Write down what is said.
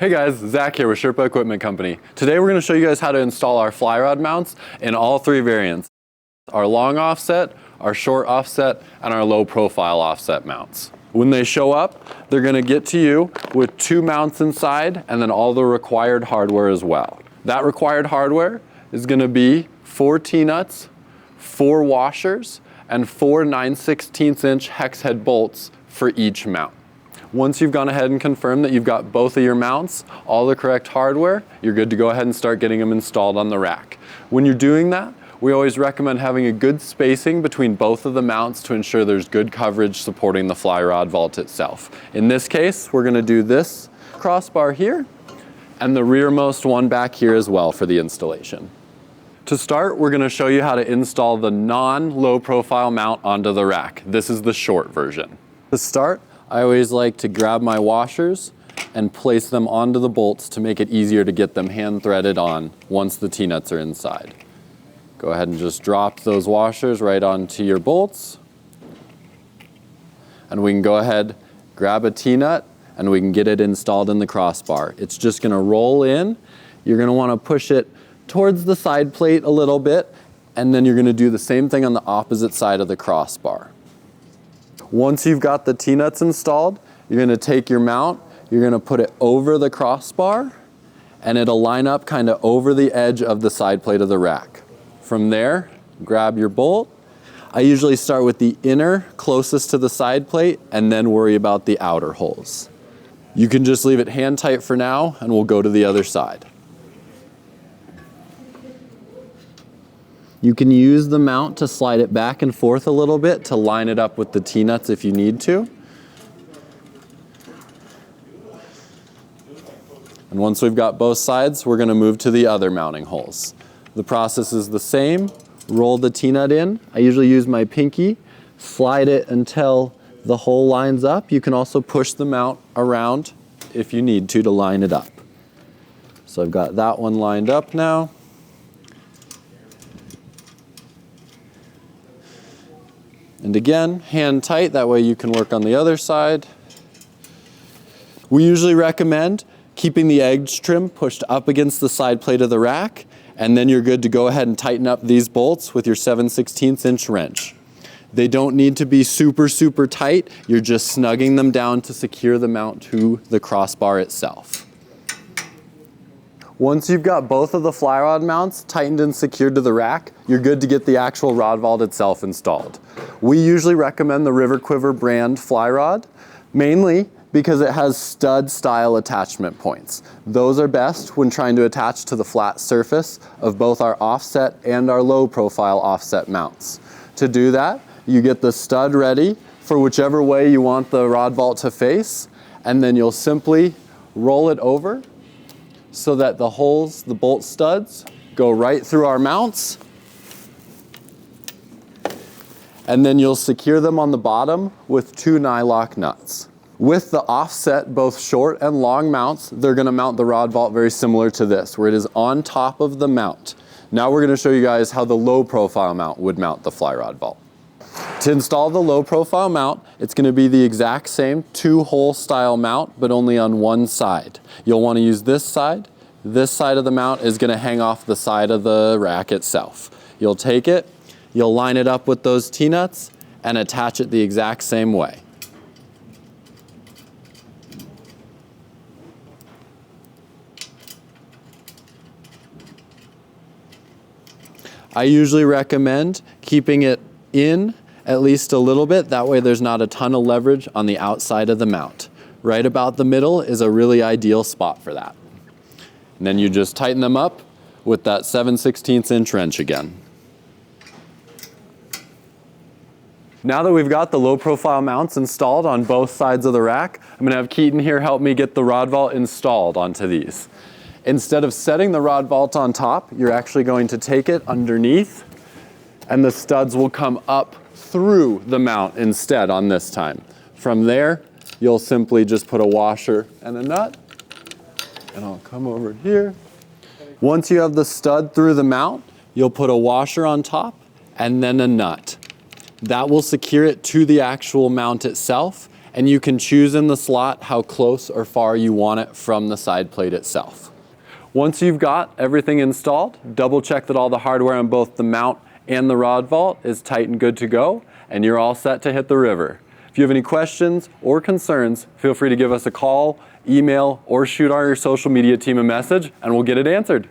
Hey guys, Zach here with Sherpa Equipment Company. Today we're going to show you guys how to install our Flyrod mounts in all three variants. Our long offset, our short offset, and our low profile offset mounts. When they show up, they're going to get to you with 2 mounts inside and then all the required hardware as well. That required hardware is going to be 4 T-nuts, 4 washers, and 4 9/16" hex head bolts for each mount. Once you've gone ahead and confirmed that you've got both of your mounts, all the correct hardware, you're good to go ahead and start getting them installed on the rack. When you're doing that, we always recommend having a good spacing between both of the mounts to ensure there's good coverage supporting the Flyrod vault itself. In this case, we're going to do this crossbar here and the rearmost one back here as well for the installation. To start, we're going to show you how to install the non-low profile mount onto the rack. This is the short version. To start, I always like to grab my washers and place them onto the bolts to make it easier to get them hand threaded on once the T-nuts are inside. Go ahead and just drop those washers right onto your bolts. And we can go ahead, grab a T-nut, and we can get it installed in the crossbar. It's just going to roll in. You're going to want to push it towards the side plate a little bit, and then you're going to do the same thing on the opposite side of the crossbar. Once you've got the T-nuts installed, you're going to take your mount, you're going to put it over the crossbar, and it'll line up kind of over the edge of the side plate of the rack. From there, grab your bolt. I usually start with the inner closest to the side plate and then worry about the outer holes. You can just leave it hand tight for now and we'll go to the other side. You can use the mount to slide it back and forth a little bit to line it up with the T-nuts if you need to. And once we've got both sides, we're going to move to the other mounting holes. The process is the same. Roll the T-nut in. I usually use my pinky, slide it until the hole lines up. You can also push the mount around if you need to line it up. So I've got that one lined up now. And again, hand tight, that way you can work on the other side. We usually recommend keeping the edge trim pushed up against the side plate of the rack, and then you're good to go ahead and tighten up these bolts with your 7/16" wrench. They don't need to be super tight, you're just snugging them down to secure the mount to the crossbar itself. Once you've got both of the Flyrod mounts tightened and secured to the rack, you're good to get the actual rod vault itself installed. We usually recommend the River Quiver brand Flyrod, mainly because it has stud style attachment points. Those are best when trying to attach to the flat surface of both our offset and our low profile offset mounts. To do that, you get the stud ready for whichever way you want the rod vault to face, and then you'll simply roll it over so that the holes, the bolt studs, go right through our mounts. And then you'll secure them on the bottom with 2 nylock nuts. With the offset, both short and long mounts, they're going to mount the rod vault very similar to this, where it is on top of the mount. Now we're going to show you guys how the low profile mount would mount the Flyrod vault. To install the low profile mount, it's going to be the exact same 2-hole style mount, but only on one side. You'll want to use this side. This side of the mount is going to hang off the side of the rack itself. You'll take it, you'll line it up with those T-nuts and attach it the exact same way. I usually recommend keeping it in at least a little bit, that way there's not a ton of leverage on the outside of the mount. Right about the middle is a really ideal spot for that. And then you just tighten them up with that 7/16" wrench again. Now that we've got the low profile mounts installed on both sides of the rack, I'm going to have Keaton here help me get the rod vault installed onto these. Instead of setting the rod vault on top, you're actually going to take it underneath and the studs will come up through the mount instead on this time. From there, you'll simply just put a washer and a nut, and I'll come over here. Once you have the stud through the mount, you'll put a washer on top and then a nut. That will secure it to the actual mount itself, and you can choose in the slot how close or far you want it from the side plate itself. Once you've got everything installed, double check that all the hardware on both the mount and the RodVault is tight and good to go, and you're all set to hit the river. If you have any questions or concerns, feel free to give us a call, email, or shoot our social media team a message, and we'll get it answered.